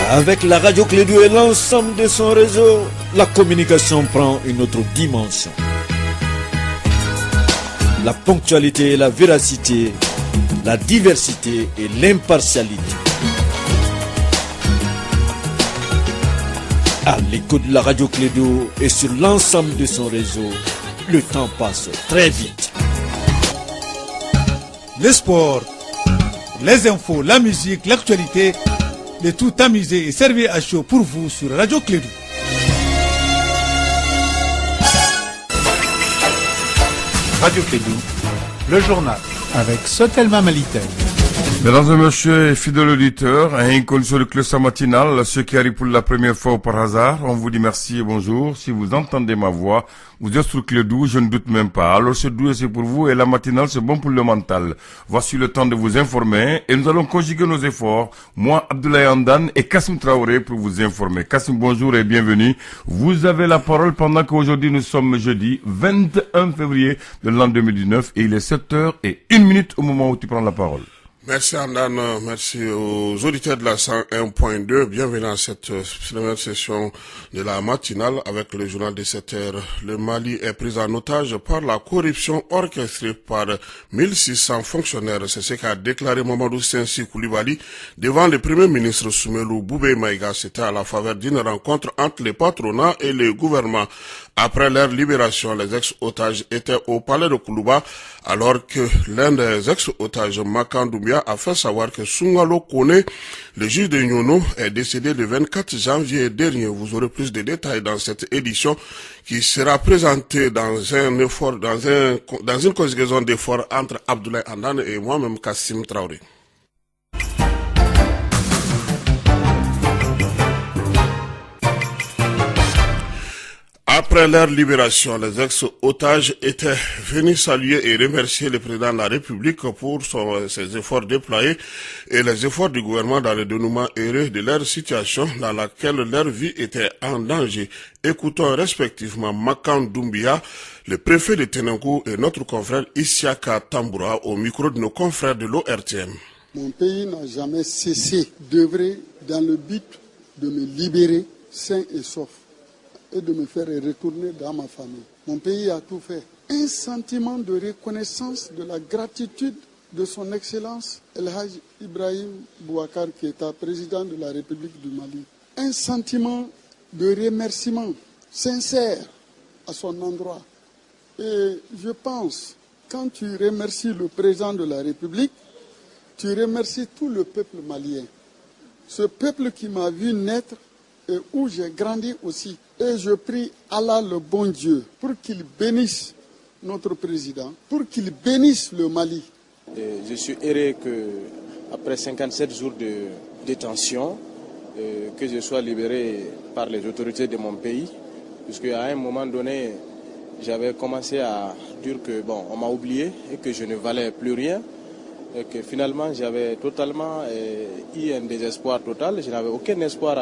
Avec la radio Clédou et l'ensemble de son réseau, la communication prend une autre dimension. La ponctualité et la véracité, la diversité et l'impartialité. À l'écoute de la radio Clédou et sur l'ensemble de son réseau, le temps passe très vite. Les sports, les infos, la musique, l'actualité, de tout amusé et servi à chaud pour vous sur Radio Clédou. Radio Clédou, le journal avec Sotelma Malitel. Mesdames et messieurs et fidèles auditeurs, un call sur le cluster matinal, ceux qui arrivent pour la première fois ou par hasard, on vous dit merci et bonjour. Si vous entendez ma voix, vous êtes sur Clédou, je ne doute même pas. Alors ce doux c'est pour vous et la matinale c'est bon pour le mental. Voici le temps de vous informer et nous allons conjuguer nos efforts, moi Abdoulaye Andan et Kassim Traoré pour vous informer. Kassim, bonjour et bienvenue. Vous avez la parole pendant qu'aujourd'hui nous sommes jeudi 21 février de l'an 2019 et il est 7h01 au moment où tu prends la parole. Merci Andan, merci aux auditeurs de la 101.2. Bienvenue à cette première session de la matinale avec le journal de 7 heures. Le Mali est pris en otage par la corruption orchestrée par 1600 fonctionnaires. C'est ce qu'a déclaré Mamadou Sensi Koulibaly devant le premier ministre Soumelou Boubé Maïga. C'était à la faveur d'une rencontre entre les patronats et le gouvernement. Après leur libération, les ex-otages étaient au palais de Koulouba alors que l'un des ex-otages, Makan Doumbia, a fait savoir que Soungalo Kone, le juge de Nyono, est décédé le 24 janvier dernier. Vous aurez plus de détails dans cette édition qui sera présentée dans une conjugaison d'efforts entre Abdoulaye Andan et moi-même Kassim Traoré. Après leur libération, les ex-otages étaient venus saluer et remercier le président de la République pour ses efforts déployés et les efforts du gouvernement dans le dénouement heureux de leur situation dans laquelle leur vie était en danger. Écoutons respectivement Makan Doumbia, le préfet de Tenenkou et notre confrère Isiaka Tamboura au micro de nos confrères de l'ORTM. Mon pays n'a jamais cessé d'œuvrer dans le but de me libérer sain et sauf et de me faire retourner dans ma famille. Mon pays a tout fait. Un sentiment de reconnaissance de la gratitude de son Excellence El Haj Ibrahim Boubacar Keïta, président de la République du Mali. Un sentiment de remerciement sincère à son endroit. Et je pense, quand tu remercies le président de la République, tu remercies tout le peuple malien. Ce peuple qui m'a vu naître et où j'ai grandi aussi. Et je prie Allah le bon Dieu pour qu'il bénisse notre président, pour qu'il bénisse le Mali. Et je suis heureux qu'après 57 jours de détention, que je sois libéré par les autorités de mon pays, puisque à un moment donné, j'avais commencé à dire que on m'a oublié et que je ne valais plus rien, et que finalement j'avais totalement eu un désespoir total. Je n'avais aucun espoir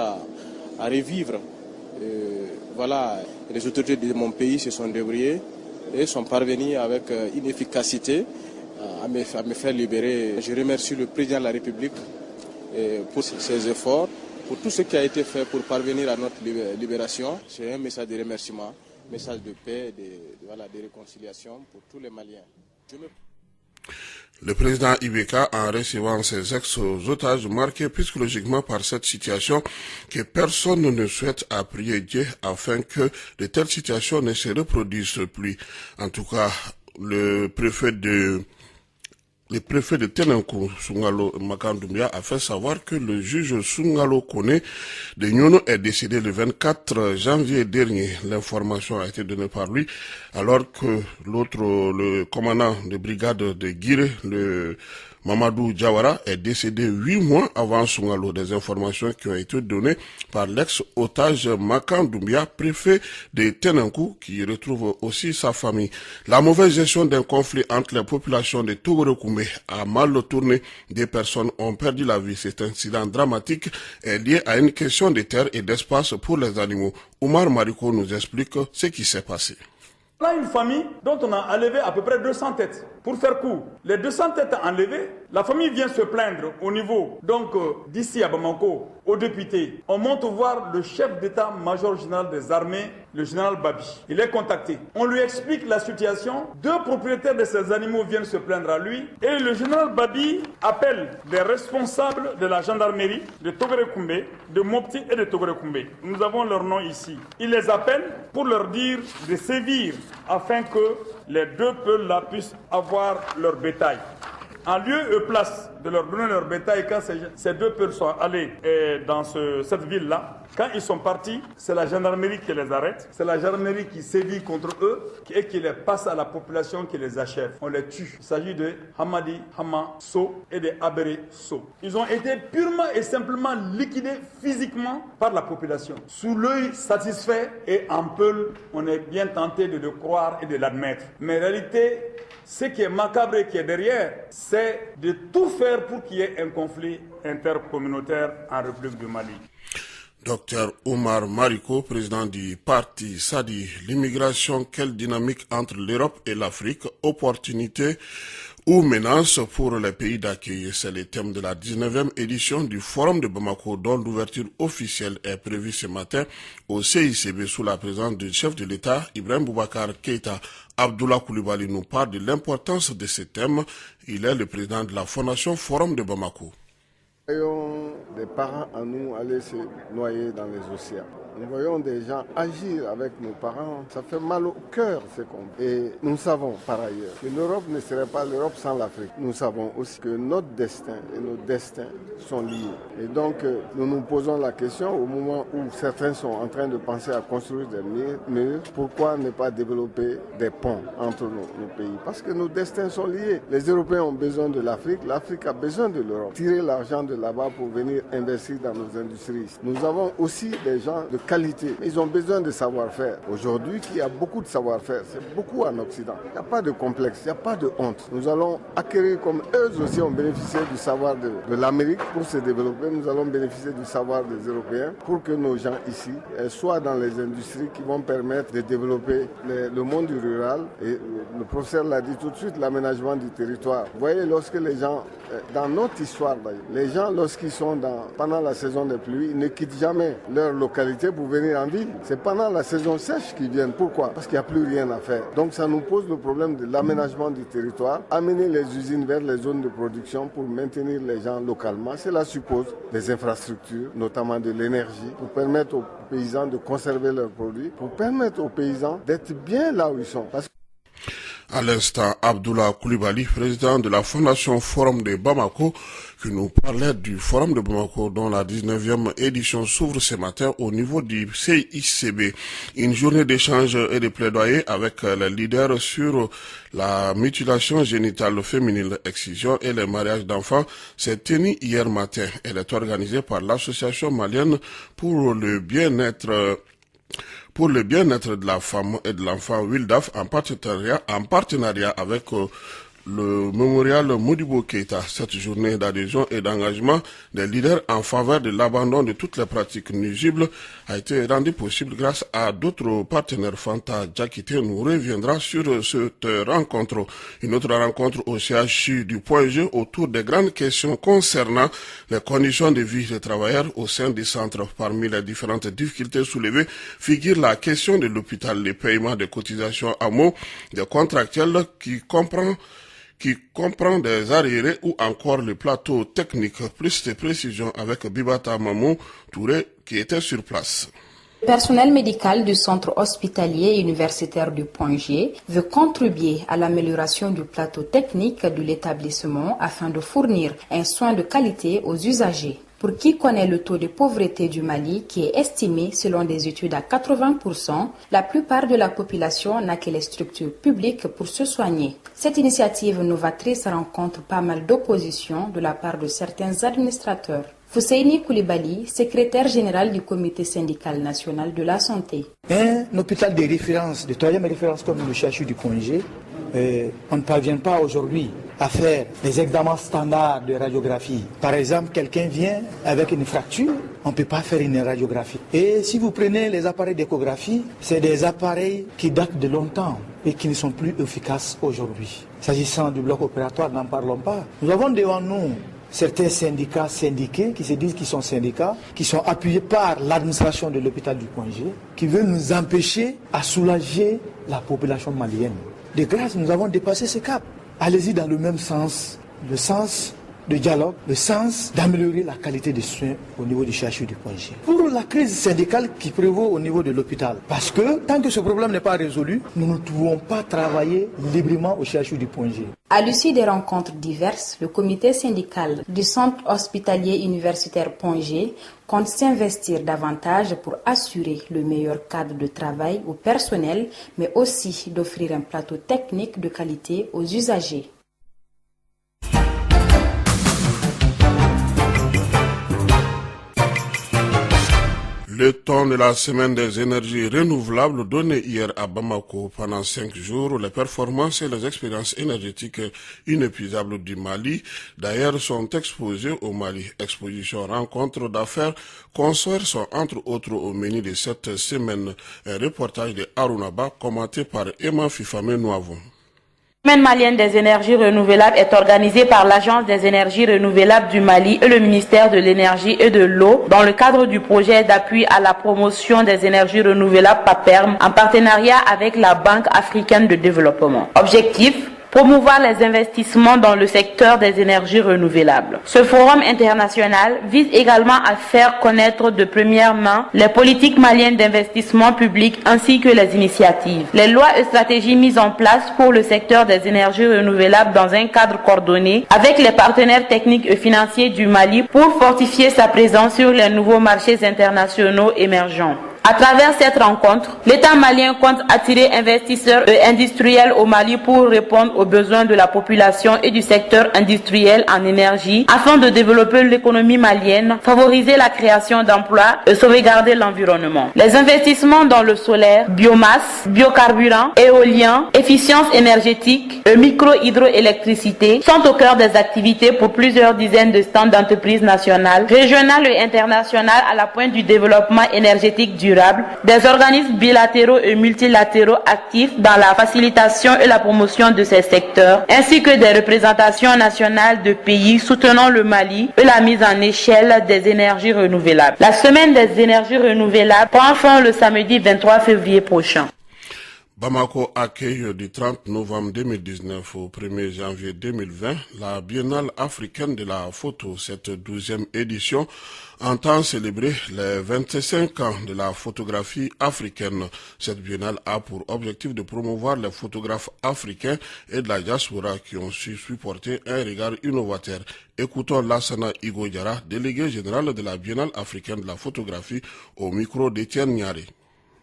à revivre. Voilà, les autorités de mon pays se sont débrouillées et sont parvenues avec une efficacité à me faire libérer. Je remercie le président de la République pour ses efforts, pour tout ce qui a été fait pour parvenir à notre libération. C'est un message de remerciement, un message de paix, de réconciliation pour tous les Maliens. Le président Ibeka, en recevant ses ex-otages, marqué psychologiquement par cette situation que personne ne souhaite, a prié Dieu afin que de telles situations ne se reproduisent plus. En tout cas, le préfet de Tenenkou, Soungalo Makan Doumbia, a fait savoir que le juge Soungalo Kone de Nyono est décédé le 24 janvier dernier. L'information a été donnée par lui, alors que le commandant de brigade de Guiré, le Mamadou Diawara, est décédé 8 mois avant Soungalo. Des informations qui ont été données par l'ex-otage Makan Doumbia, préfet de Tenenkou, qui retrouve aussi sa famille. La mauvaise gestion d'un conflit entre les populations de Togorekoumé a mal tourné. Des personnes ont perdu la vie. Cet incident dramatique est lié à une question de terre et d'espace pour les animaux. Oumar Mariko nous explique ce qui s'est passé. On a une famille dont on a enlevé à peu près 200 têtes. Pour faire court, les 200 têtes enlevées, la famille vient se plaindre au niveau, d'ici à Bamako, aux députés. On monte voir le chef d'état-major général des armées, le général Babi. Il est contacté. On lui explique la situation. 2 propriétaires de ces animaux viennent se plaindre à lui. Et le général Babi appelle les responsables de la gendarmerie de Togore-Koumbe, de Mopti et de Togore-Koumbe. Nous avons leur nom ici. Il les appelle pour leur dire de sévir afin que les 2 peuples-là puissent avoir leur bétail. En lieu et place de leur donner leur bétail, quand ces 2 peuples sont allés dans cette ville-là, quand ils sont partis, c'est la gendarmerie qui les arrête, c'est la gendarmerie qui sévit contre eux et qui les passe à la population, qui les achève. On les tue. Il s'agit de Hamadi Hama So et de Abere So. Ils ont été purement et simplement liquidés physiquement par la population. Sous l'œil satisfait et en peule, on est bien tenté de le croire et de l'admettre. Mais en réalité, ce qui est macabre et qui est derrière, c'est de tout faire pour qu'il y ait un conflit intercommunautaire en République du Mali. Docteur Omar Mariko, président du parti SADI, l'immigration, quelle dynamique entre l'Europe et l'Afrique, opportunité ou menace pour les pays d'accueil. C'est le thème de la 19e édition du Forum de Bamako, dont l'ouverture officielle est prévue ce matin au CICB sous la présence du chef de l'État, Ibrahim Boubacar Keïta. Abdoulaye Coulibaly nous parle de l'importance de ce thème. Il est le président de la Fondation Forum de Bamako. Nous voyons des parents à nous aller se noyer dans les océans. Nous voyons des gens agir avec nos parents. Ça fait mal au cœur, ce qu'on fait. Et nous savons par ailleurs que l'Europe ne serait pas l'Europe sans l'Afrique. Nous savons aussi que notre destin et nos destins sont liés. Et donc, nous nous posons la question au moment où certains sont en train de penser à construire des murs, pourquoi ne pas développer des ponts entre nos pays? Parce que nos destins sont liés. Les Européens ont besoin de l'Afrique, l'Afrique a besoin de l'Europe. Tirer l'argent de là-bas pour venir investir dans nos industries. Nous avons aussi des gens de qualité. Ils ont besoin de savoir-faire. Aujourd'hui, il y a beaucoup de savoir-faire. C'est beaucoup en Occident. Il n'y a pas de complexe, il n'y a pas de honte. Nous allons acquérir, comme eux aussi ont bénéficié du savoir de l'Amérique pour se développer. Nous allons bénéficier du savoir des Européens pour que nos gens ici soient dans les industries qui vont permettre de développer le monde rural. Et le professeur l'a dit tout de suite, l'aménagement du territoire. Vous voyez, lorsque les gens, dans notre histoire d'ailleurs, les gens, lorsqu'ils sont pendant la saison des pluies, ils ne quittent jamais leur localité pour venir en ville. C'est pendant la saison sèche qu'ils viennent. Pourquoi? Parce qu'il n'y a plus rien à faire. Donc ça nous pose le problème de l'aménagement du territoire, amener les usines vers les zones de production pour maintenir les gens localement. Cela suppose des infrastructures, notamment de l'énergie, pour permettre aux paysans de conserver leurs produits, pour permettre aux paysans d'être bien là où ils sont. À l'instant, Abdoulaye Coulibaly, président de la Fondation Forum de Bamako, qui nous parlait du Forum de Bamako dont la 19e édition s'ouvre ce matin au niveau du CICB. Une journée d'échange et de plaidoyer avec les leaders sur la mutilation génitale féminine, excision et les mariages d'enfants s'est tenue hier matin. Elle est organisée par l'Association malienne pour le bien-être de la femme et de l'enfant WILDAF en partenariat avec le mémorial Modibo Keïta. Cette journée d'adhésion et d'engagement des leaders en faveur de l'abandon de toutes les pratiques nuisibles a été rendue possible grâce à d'autres partenaires. Fanta Djakité nous reviendra sur cette rencontre. Une autre rencontre au CHU du Point G autour des grandes questions concernant les conditions de vie des travailleurs au sein des centres. Parmi les différentes difficultés soulevées figure la question de l'hôpital, les paiements de cotisations AMO, des contractuels qui comprend des arriérés ou encore le plateau technique. Plus de précisions avec Bibata Mamou Touré qui était sur place. Le personnel médical du centre hospitalier et universitaire du Point G veut contribuer à l'amélioration du plateau technique de l'établissement afin de fournir un soin de qualité aux usagers. Pour qui connaît le taux de pauvreté du Mali, qui est estimé selon des études à 80%, la plupart de la population n'a que les structures publiques pour se soigner. Cette initiative novatrice rencontre pas mal d'opposition de la part de certains administrateurs. Fousseini Koulibaly, secrétaire général du comité syndical national de la santé. Un hôpital de référence, de troisième référence comme le CHU du Point G, on ne parvient pas aujourd'hui à faire des examens standards de radiographie. Par exemple, quelqu'un vient avec une fracture, on ne peut pas faire une radiographie. Et si vous prenez les appareils d'échographie, c'est des appareils qui datent de longtemps. et qui ne sont plus efficaces aujourd'hui. S'agissant du bloc opératoire, n'en parlons pas. Nous avons devant nous certains syndicats syndiqués qui se disent qu'ils sont syndicats, qui sont appuyés par l'administration de l'hôpital du Point G, qui veulent nous empêcher à soulager la population malienne. De grâce, nous avons dépassé ce cap. Allez-y dans le même sens, le sens de dialogue, le sens d'améliorer la qualité des soins au niveau du CHU du Point G. Pour la crise syndicale qui prévaut au niveau de l'hôpital, parce que tant que ce problème n'est pas résolu, nous ne pouvons pas travailler librement au CHU du Point G. À l'issue des rencontres diverses, le comité syndical du centre hospitalier universitaire Point G compte s'investir davantage pour assurer le meilleur cadre de travail au personnel, mais aussi d'offrir un plateau technique de qualité aux usagers. Le temps de la semaine des énergies renouvelables donné hier à Bamako pendant 5 jours, les performances et les expériences énergétiques inépuisables du Mali, d'ailleurs, sont exposées au Mali. Exposition, rencontres d'affaires, concerts sont entre autres au menu de cette semaine. Un reportage de Arunaba commenté par Emma Fifame Nouavon. La Semaine malienne des énergies renouvelables est organisée par l'Agence des énergies renouvelables du Mali et le ministère de l'énergie et de l'eau dans le cadre du projet d'appui à la promotion des énergies renouvelables PAPERM en partenariat avec la Banque africaine de développement. Objectif: promouvoir les investissements dans le secteur des énergies renouvelables. Ce forum international vise également à faire connaître de première main les politiques maliennes d'investissement public ainsi que les initiatives, les lois et stratégies mises en place pour le secteur des énergies renouvelables dans un cadre coordonné avec les partenaires techniques et financiers du Mali pour fortifier sa présence sur les nouveaux marchés internationaux émergents. À travers cette rencontre, l'État malien compte attirer investisseurs et industriels au Mali pour répondre aux besoins de la population et du secteur industriel en énergie afin de développer l'économie malienne, favoriser la création d'emplois et sauvegarder l'environnement. Les investissements dans le solaire, biomasse, biocarburant, éolien, efficience énergétique et micro-hydroélectricité sont au cœur des activités pour plusieurs dizaines de stands d'entreprises nationales, régionales et internationales à la pointe du développement énergétique durable, des organismes bilatéraux et multilatéraux actifs dans la facilitation et la promotion de ces secteurs, ainsi que des représentations nationales de pays soutenant le Mali et la mise en échelle des énergies renouvelables. La semaine des énergies renouvelables prend fin le samedi 23 février prochain. Bamako accueille du 30 novembre 2019 au 1er janvier 2020 la Biennale africaine de la photo. Cette 12e édition entend célébrer les 25 ans de la photographie africaine. Cette biennale a pour objectif de promouvoir les photographes africains et de la diaspora qui ont su supporter un regard innovateur. Écoutons Lassana Igoyara, délégué général de la Biennale africaine de la photographie, au micro d'Étienne Niaré.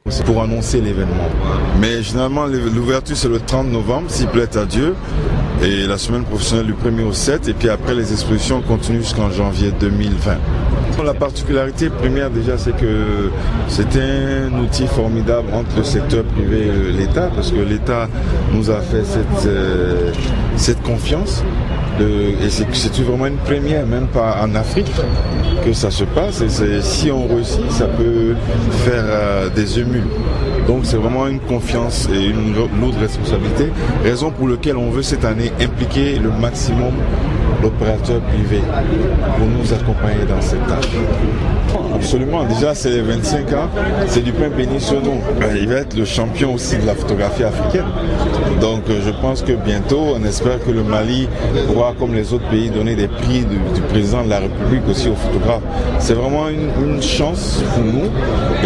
C'est pour annoncer l'événement. Mais généralement, l'ouverture c'est le 30 novembre, s'il plaît à Dieu. Et la semaine professionnelle du 1er au 7. Et puis après, les expositions continuent jusqu'en janvier 2020. La particularité première déjà, c'est que c'est un outil formidable entre le secteur privé et l'État. Parce que l'État nous a fait cette confiance. Et c'est vraiment une première, même pas en Afrique, que ça se passe. Et si on réussit, ça peut faire des émules. Donc c'est vraiment une confiance et une lourde responsabilité, raison pour laquelle on veut cette année impliquer le maximum l'opérateur privé pour nous accompagner dans cette tâche. Absolument, déjà c'est les 25 ans, c'est du pain béni sur nous. Il va être le champion aussi de la photographie africaine. Donc je pense que bientôt, on espère que le Mali pourra, comme les autres pays, donner des prix du président de la République aussi aux photographes. C'est vraiment une chance pour nous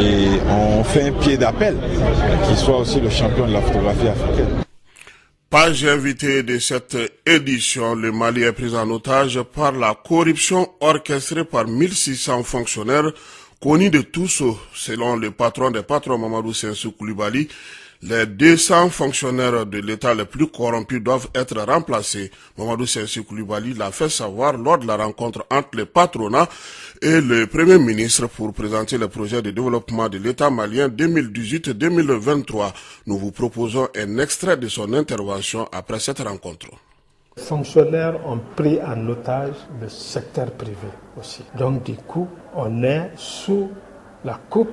et on fait un pied d'appel qu'il soit aussi le champion de la photographie africaine. Page invitée de cette édition, le Mali est pris en otage par la corruption orchestrée par 1600 fonctionnaires connus de tous, selon le patron des patrons Mamadou Sensou Koulibaly. Les 200 fonctionnaires de l'État les plus corrompus doivent être remplacés. Mamadou Sensou Koulibaly l'a fait savoir lors de la rencontre entre le patronat et le Premier ministre pour présenter le projet de développement de l'État malien 2018-2023. Nous vous proposons un extrait de son intervention après cette rencontre. Les fonctionnaires ont pris en otage le secteur privé aussi. Donc du coup, on est sous la coupe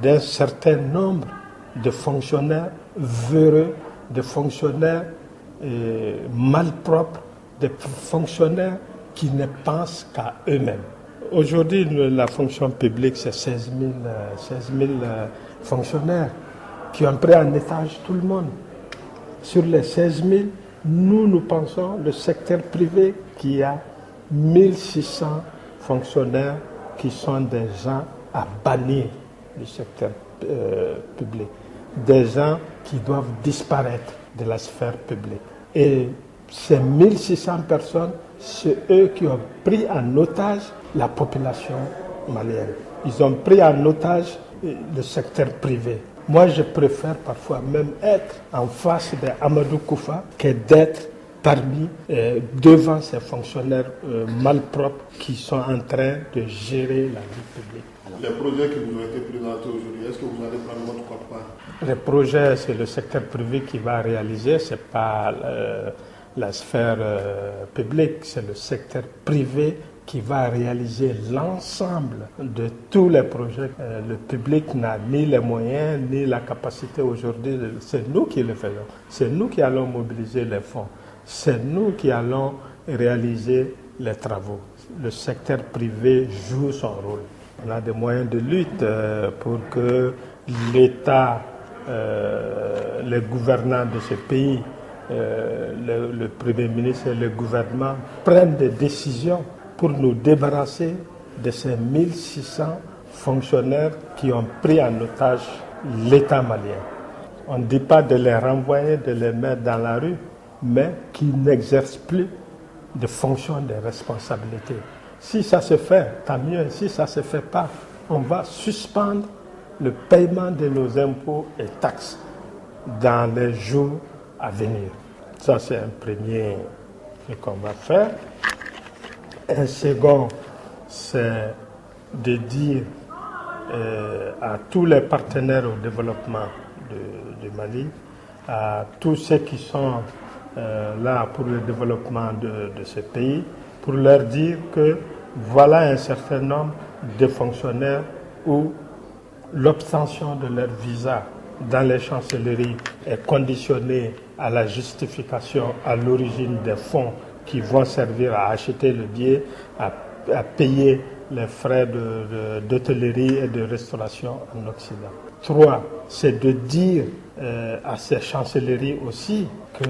d'un certain nombre de fonctionnaires véreux, des fonctionnaires malpropres, des fonctionnaires qui ne pensent qu'à eux-mêmes. Aujourd'hui, la fonction publique, c'est 16 000 fonctionnaires qui ont pris en étage tout le monde. Sur les 16 000, nous pensons le secteur privé qui a 1600 fonctionnaires qui sont des gens à bannir du secteur public, des gens qui doivent disparaître de la sphère publique. Et ces 1600 personnes, c'est eux qui ont pris en otage la population malienne. Ils ont pris en otage le secteur privé. Moi, je préfère parfois même être en face d'Amadou Koufa que d'être devant ces fonctionnaires malpropres qui sont en train de gérer la vie publique. Les projets qui vous ont été présentés aujourd'hui, est-ce que vous allez prendre votre part? Les projets, c'est le secteur privé qui va réaliser, ce n'est pas la sphère publique, c'est le secteur privé qui va réaliser l'ensemble de tous les projets. Le public n'a ni les moyens, ni la capacité aujourd'hui. C'est nous qui le faisons. C'est nous qui allons mobiliser les fonds. C'est nous qui allons réaliser les travaux. Le secteur privé joue son rôle. On a des moyens de lutte pour que l'État, les gouvernants de ce pays, le Premier ministre et le gouvernement prennent des décisions pour nous débarrasser de ces 1600 fonctionnaires qui ont pris en otage l'État malien. On ne dit pas de les renvoyer, de les mettre dans la rue, mais qui n'exercent plus de fonction de responsabilité. Si ça se fait, tant mieux. Si ça ne se fait pas, on va suspendre le paiement de nos impôts et taxes dans les jours à venir. Ça, c'est un premier ce qu'on va faire. Un second, c'est de dire à tous les partenaires au développement du Mali, à tous ceux qui sont là pour le développement de ce pays, pour leur dire que voilà un certain nombre de fonctionnaires où l'obtention de leur visa dans les chancelleries est conditionnée à la justification à l'origine des fonds qui vont servir à acheter le billet, à payer les frais d'hôtellerie et de restauration en Occident. 3, c'est de dire à ces chancelleries aussi que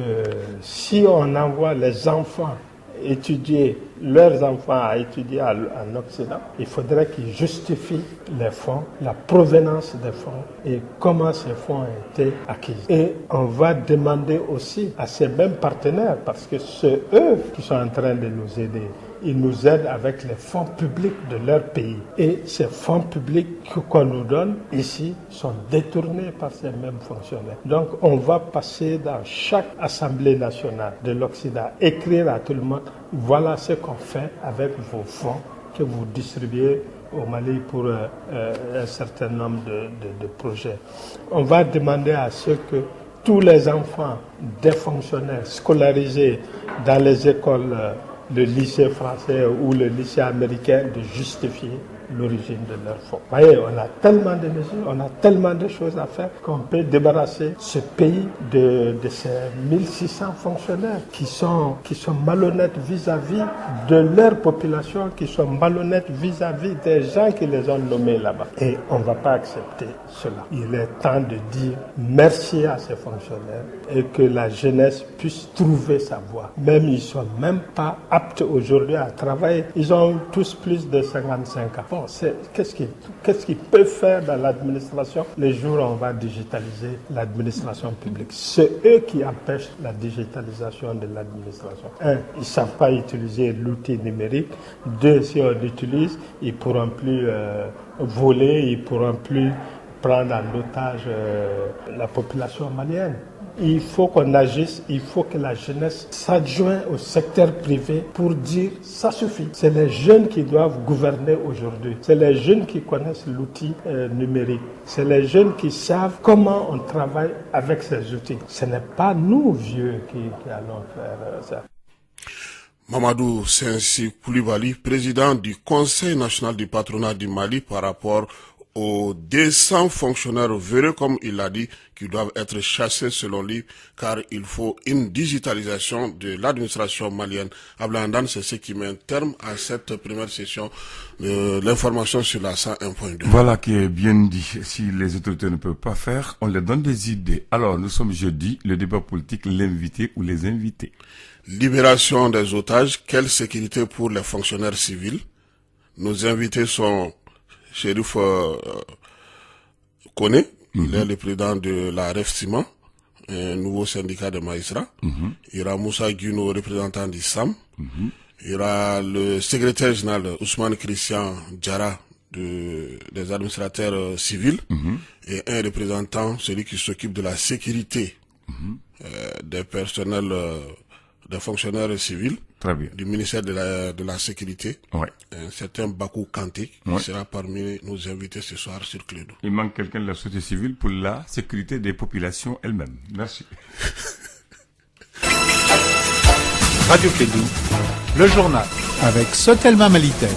si on envoie les enfants étudier, leurs enfants à étudier en Occident, il faudrait qu'ils justifient les fonds, la provenance des fonds et comment ces fonds ont été acquis. Et on va demander aussi à ces mêmes partenaires, parce que c'est eux qui sont en train de nous aider, ils nous aident avec les fonds publics de leur pays. Et ces fonds publics qu'on nous donne ici sont détournés par ces mêmes fonctionnaires. Donc on va passer dans chaque Assemblée nationale de l'Occident, écrire à tout le monde, voilà ce qu'on fait avec vos fonds que vous distribuez au Mali pour un certain nombre de projets. On va demander à ce que tous les enfants des fonctionnaires scolarisés dans les écoles, le lycée français ou le lycée américain, de justifier l'origine de leurs fonds. Vous voyez, on a tellement de mesures, on a tellement de choses à faire qu'on peut débarrasser ce pays de ces 1600 fonctionnaires qui sont malhonnêtes vis-à-vis de leur population, qui sont malhonnêtes vis-à-vis des gens qui les ont nommés là-bas. Et on ne va pas accepter cela. Il est temps de dire merci à ces fonctionnaires et que la jeunesse puisse trouver sa voie. Même ils ne sont même pas aptes aujourd'hui à travailler. Ils ont tous plus de 55 ans. Bon, qu'est-ce qu'ils peuvent faire dans l'administration les jours où on va digitaliser l'administration publique? C'est eux qui empêchent la digitalisation de l'administration. 1, ils ne savent pas utiliser l'outil numérique. 2, si on l'utilise, ils ne pourront plus voler, ils ne pourront plus prendre en otage la population malienne. Il faut qu'on agisse, il faut que la jeunesse s'adjoigne au secteur privé pour dire ça suffit. C'est les jeunes qui doivent gouverner aujourd'hui. C'est les jeunes qui connaissent l'outil numérique. C'est les jeunes qui savent comment on travaille avec ces outils. Ce n'est pas nous, vieux, qui allons faire ça. Mamadou Sensi Koulibaly, président du Conseil national du patronat du Mali par rapport aux 200 fonctionnaires véreux, comme il l'a dit, qui doivent être chassés selon lui, car il faut une digitalisation de l'administration malienne. Ablandan, c'est ce qui met un terme à cette première session de l'information sur la 101.2. Voilà qui est bien dit. Si les autorités ne peuvent pas faire, on leur donne des idées. Alors, nous sommes jeudi, le débat politique, l'invité ou les invités. Libération des otages, quelle sécurité pour les fonctionnaires civils? Nos invités sont Chérif Koné, il est le président de la REF Ciment, un nouveau syndicat de Maïsra. Il y aura Moussa Guino, représentant du SAM. Il y aura le secrétaire général Ousmane Christian Djara des administrateurs civils et un représentant, celui qui s'occupe de la sécurité des personnels, des fonctionnaires civils. Très bien. Du ministère de la Sécurité, un certain Bakou Kanté, qui sera parmi nos invités ce soir sur Clédou. Il manque quelqu'un de la société civile pour la sécurité des populations elles-mêmes. Merci. Radio Clédou, le journal avec Sotelma Malitel.